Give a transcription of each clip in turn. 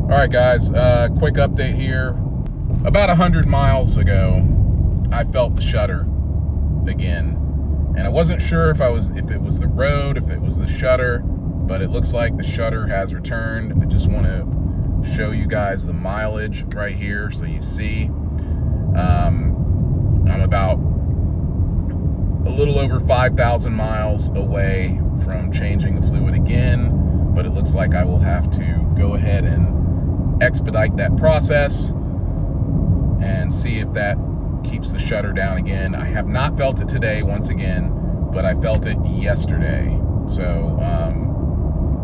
All right, guys, quick update here. About 100 miles ago, I felt the shudder again. And I wasn't sure if it was the road, if it was the shudder, but it looks like the shudder has returned. I just want to show you guys the mileage right here so you see. I'm about a little over 5,000 miles away from changing the fluid again, but it looks like I will have to go ahead and expedite that process and see if that keeps the shudder down again. I have not felt it today once again, but I felt it yesterday. So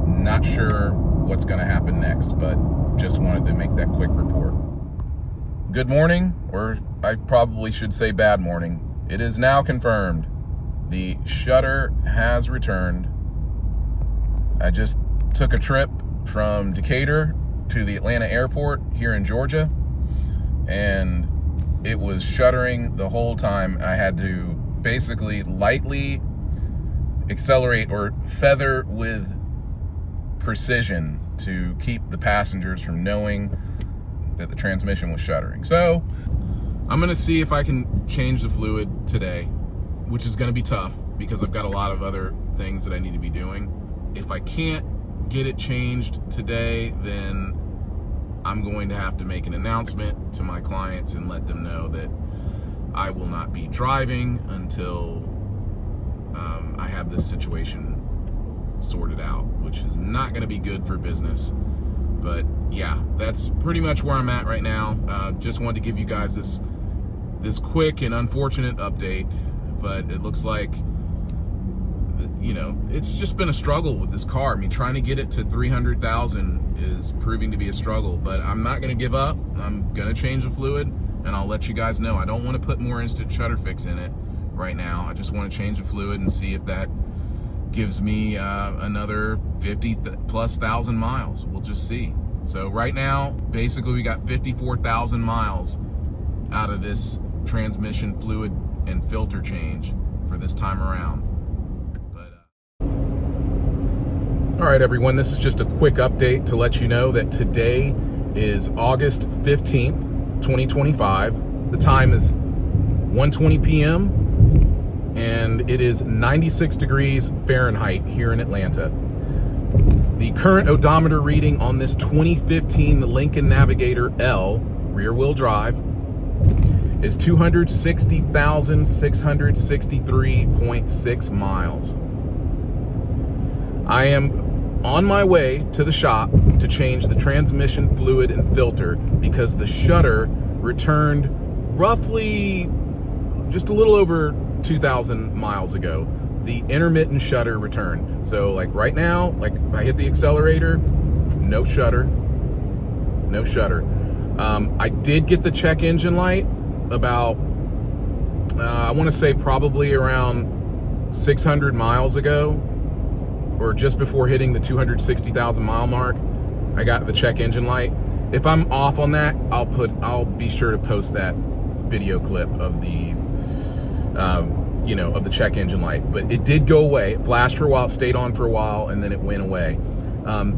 not sure what's going to happen next, but just wanted to make that quick report. Good morning, or I probably should say bad morning. It is now confirmed. The shudder has returned. I just took a trip from Decatur to the Atlanta airport here in Georgia, and it was shuddering the whole time. I had to basically lightly accelerate or feather with precision to keep the passengers from knowing that the transmission was shuddering. So I'm gonna see if I can change the fluid today, which is gonna be tough because I've got a lot of other things that I need to be doing. If I can't get it changed today, then I'm going to have to make an announcement to my clients and let them know that I will not be driving until I have this situation sorted out, which is not going to be good for business. But yeah, that's pretty much where I'm at right now. Just wanted to give you guys this quick and unfortunate update, but it looks like, you know, it's just been a struggle with this car. I mean, trying to get it to 300,000 is proving to be a struggle, but I'm not going to give up. I'm going to change the fluid, and I'll let you guys know. I don't want to put more instant shutter fix in it right now. I just want to change the fluid and see if that gives me another 50,000+ miles. We'll just see. So right now, basically, we got 54,000 miles out of this transmission fluid and filter change for this time around. All right, everyone, this is just a quick update to let you know that today is August 15th, 2025. The time is 1:20 p.m. and it is 96 degrees Fahrenheit here in Atlanta. The current odometer reading on this 2015 Lincoln Navigator L rear-wheel drive is 260,663.6 miles. I am on my way to the shop to change the transmission fluid and filter because the shudder returned roughly just a little over 2,000 miles ago. The intermittent shudder returned. So like right now, like if I hit the accelerator, no shudder, no shudder. I did get the check engine light about, I want to say probably around 600 miles ago, or just before hitting the 260,000 mile mark. I got the check engine light. If I'm off on that, I'll be sure to post that video clip of the of the check engine light. But it did go away. It flashed for a while, stayed on for a while, and then it went away.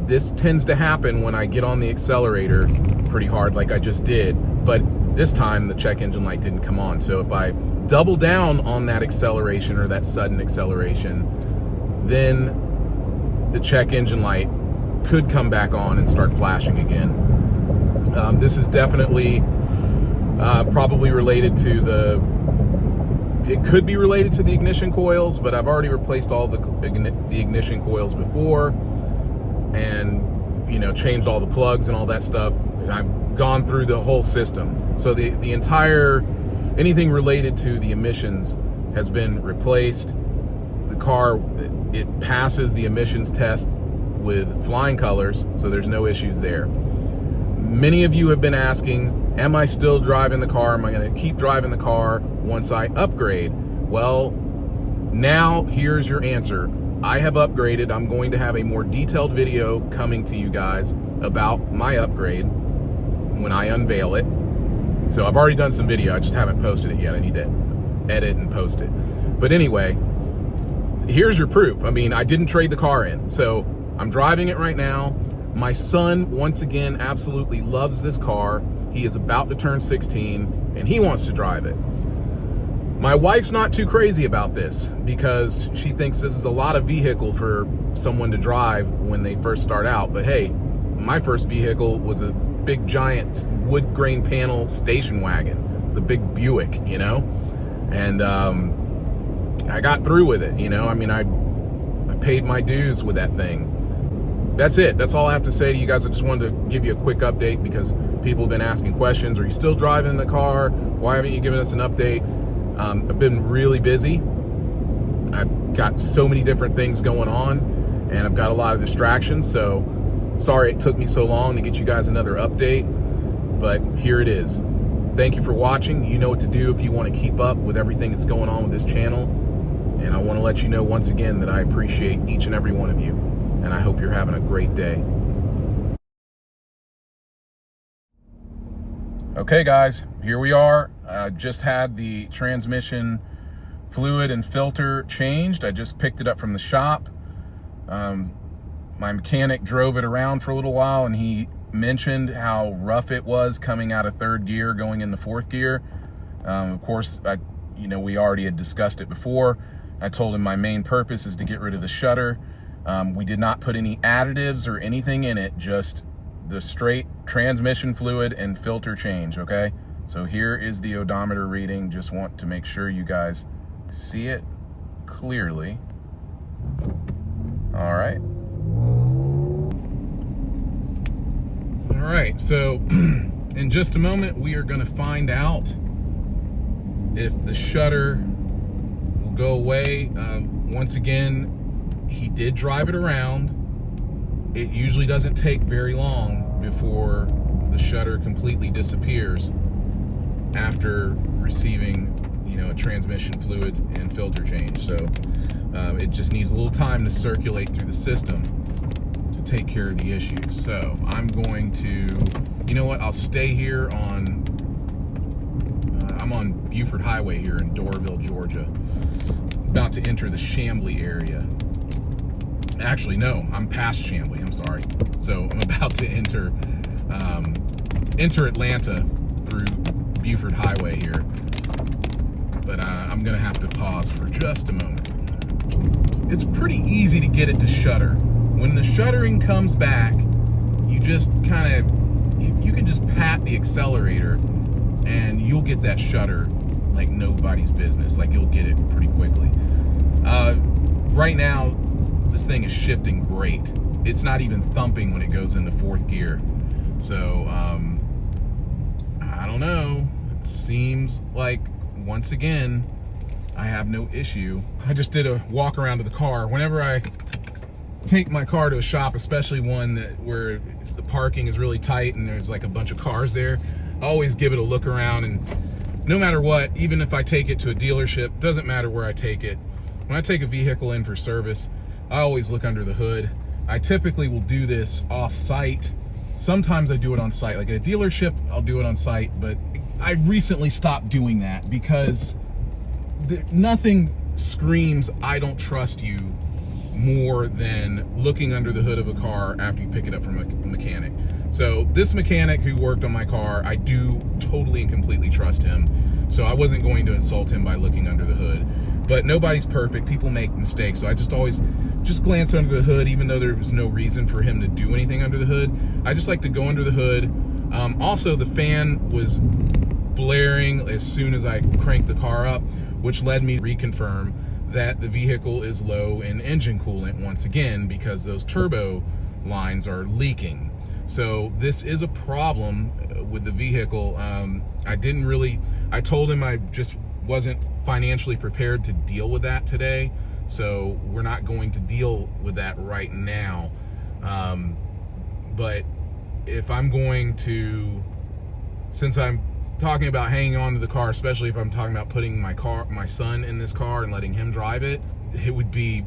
This tends to happen when I get on the accelerator pretty hard like I just did, but this time the check engine light didn't come on. So if I double down on that acceleration or that sudden acceleration, then the check engine light could come back on and start flashing again. This is definitely probably related to it could be related to the ignition coils, but I've already replaced all the ignition coils before and, you know, changed all the plugs and all that stuff. I've gone through the whole system. So the entire, anything related to the emissions has been replaced. The car, it passes the emissions test with flying colors, so there's no issues there. Many of you have been asking, am I still driving the car? Am I going to keep driving the car once I upgrade? Well, now here's your answer. I have upgraded. I'm going to have a more detailed video coming to you guys about my upgrade when I unveil it. So I've already done some video, I just haven't posted it yet. I need to edit and post it. But anyway, here's your proof. I mean, I didn't trade the car in. So I'm driving it right now. My son, once again, absolutely loves this car. He is about to turn 16 and he wants to drive it. My wife's not too crazy about this because she thinks this is a lot of vehicle for someone to drive when they first start out. But hey, my first vehicle was a big giant wood grain panel station wagon. It's a big Buick, you know? And I got through with it, you know? I mean, I paid my dues with that thing. That's it. That's all I have to say to you guys. I just wanted to give you a quick update because people have been asking questions. Are you still driving the car? Why haven't you given us an update? I've been really busy. I've got so many different things going on and I've got a lot of distractions. So sorry it took me so long to get you guys another update, but here it is. Thank you for watching. You know what to do if you want to keep up with everything that's going on with this channel. And I want to let you know once again that I appreciate each and every one of you. And I hope you're having a great day. Okay guys, here we are. Just had the transmission fluid and filter changed. I just picked it up from the shop. My mechanic drove it around for a little while and he mentioned how rough it was coming out of third gear going into fourth gear. Of course, we already had discussed it before. I told him my main purpose is to get rid of the shudder. We did not put any additives or anything in it, just the straight transmission fluid and filter change, okay? So here is the odometer reading. Just want to make sure you guys see it clearly. All right. All right, so in just a moment, we are gonna find out if the shudder will go away. Once again, he did drive it around. It usually doesn't take very long before the shudder completely disappears after receiving, a transmission fluid and filter change. So it just needs a little time to circulate through the system to take care of the issues. So I'm going to, I'll stay here on, I'm on Buford Highway here in Doraville, Georgia. About to enter the Chamblee area. Actually, no, I'm past Chamblee, I'm sorry. So I'm about to enter Atlanta through Buford Highway here. But I'm gonna have to pause for just a moment. It's pretty easy to get it to shudder. When the shuddering comes back, you just you can just pat the accelerator and you'll get that shudder like nobody's business. Like you'll get it pretty quickly. Right now, this thing is shifting great. It's not even thumping when it goes into fourth gear. So, I don't know. It seems like, once again, I have no issue. I just did a walk around to the car. Whenever I take my car to a shop, especially one where the parking is really tight and there's like a bunch of cars there, I always give it a look around. And no matter what, even if I take it to a dealership, doesn't matter where I take it. When I take a vehicle in for service, I always look under the hood. I typically will do this off-site. Sometimes I do it on site. Like at a dealership, I'll do it on site, but I recently stopped doing that because nothing screams, I don't trust you more than looking under the hood of a car after you pick it up from a mechanic. So this mechanic who worked on my car, I do totally and completely trust him. So I wasn't going to insult him by looking under the hood. But nobody's perfect. People make mistakes. So I just always glance under the hood, even though there was no reason for him to do anything under the hood. I just like to go under the hood. Also, the fan was blaring as soon as I cranked the car up, which led me to reconfirm that the vehicle is low in engine coolant once again because those turbo lines are leaking. So this is a problem with the vehicle. I told him I just wasn't financially prepared to deal with that today, so we're not going to deal with that right now. But if I'm going to, since I'm talking about hanging on to the car, especially if I'm talking about putting my son in this car and letting him drive it, it would be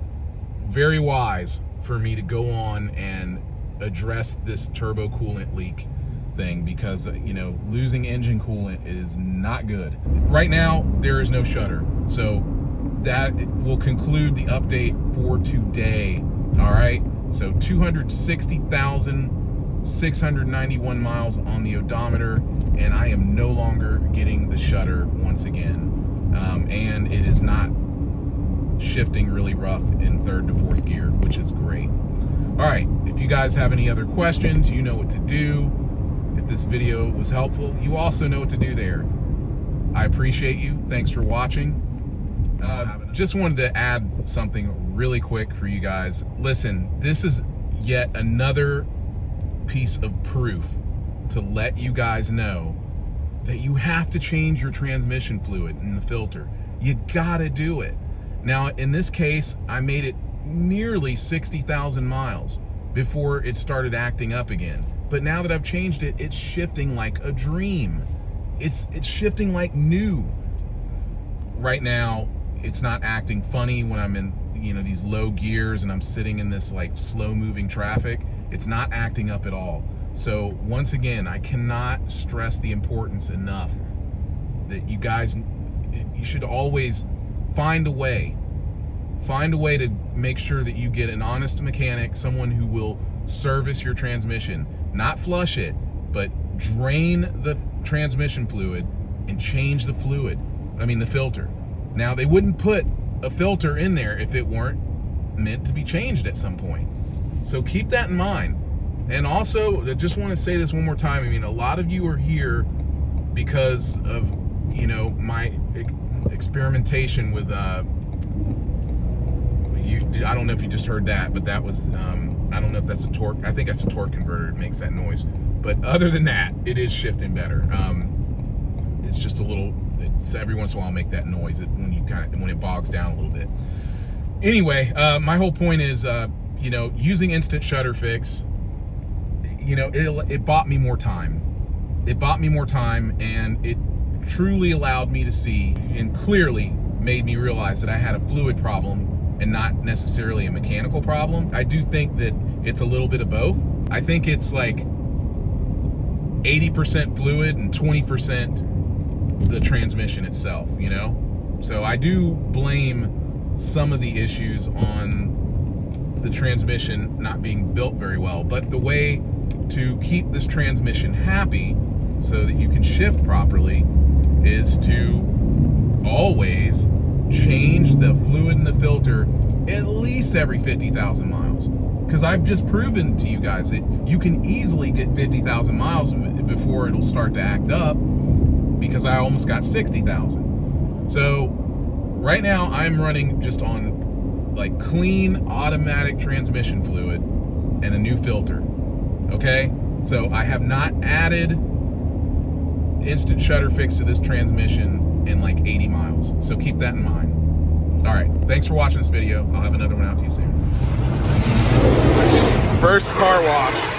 very wise for me to go on and address this turbo coolant leak thing, because losing engine coolant is not good. Right now there is no shudder, so that will conclude the update for today. All right, so 260,000 691 miles on the odometer, and I am no longer getting the shudder once again. And it is not shifting really rough in 3rd to 4th gear, which is great. All right, if you guys have any other questions, you know what to do. If this video was helpful, you also know what to do there. I appreciate you. Thanks for watching. Just wanted to add something really quick for you guys. Listen, this is yet another piece of proof to let you guys know that you have to change your transmission fluid in the filter. You gotta do it. Now, in this case, I made it nearly 60,000 miles before it started acting up again. But now that I've changed it, it's shifting like a dream. It's shifting like new. Right now, it's not acting funny when I'm in, you know, these low gears and I'm sitting in this like slow moving traffic. It's not acting up at all. So once again, I cannot stress the importance enough that you guys, you should always find a way to make sure that you get an honest mechanic, someone who will service your transmission, not flush it, but drain the transmission fluid and change the filter. Now, they wouldn't put a filter in there if it weren't meant to be changed at some point. So keep that in mind. And also, I just want to say this one more time. I mean, a lot of you are here because of, you know, my experimentation with, I don't know if you just heard that, but that was, I don't know if that's a torque. I think that's a torque converter. It makes that noise. But other than that, it is shifting better. It's just a little, every once in a while I'll make that noise when it bogs down a little bit. Anyway, my whole point is, you know, using instant shutter fix, you know, it bought me more time. It bought me more time, and it truly allowed me to see and clearly made me realize that I had a fluid problem and not necessarily a mechanical problem. I do think that it's a little bit of both. I think it's like 80% fluid and 20% the transmission itself, you know? So I do blame some of the issues on the transmission not being built very well, but the way to keep this transmission happy so that you can shift properly is to always change the fluid in the filter at least every 50,000 miles. Because I've just proven to you guys that you can easily get 50,000 miles before it'll start to act up, because I almost got 60,000. So right now I'm running just on like clean automatic transmission fluid and a new filter. Okay, so I have not added instant shutter fix to this transmission in like 80 miles. So keep that in mind. All right, thanks for watching this video. I'll have another one out to you soon. First car wash.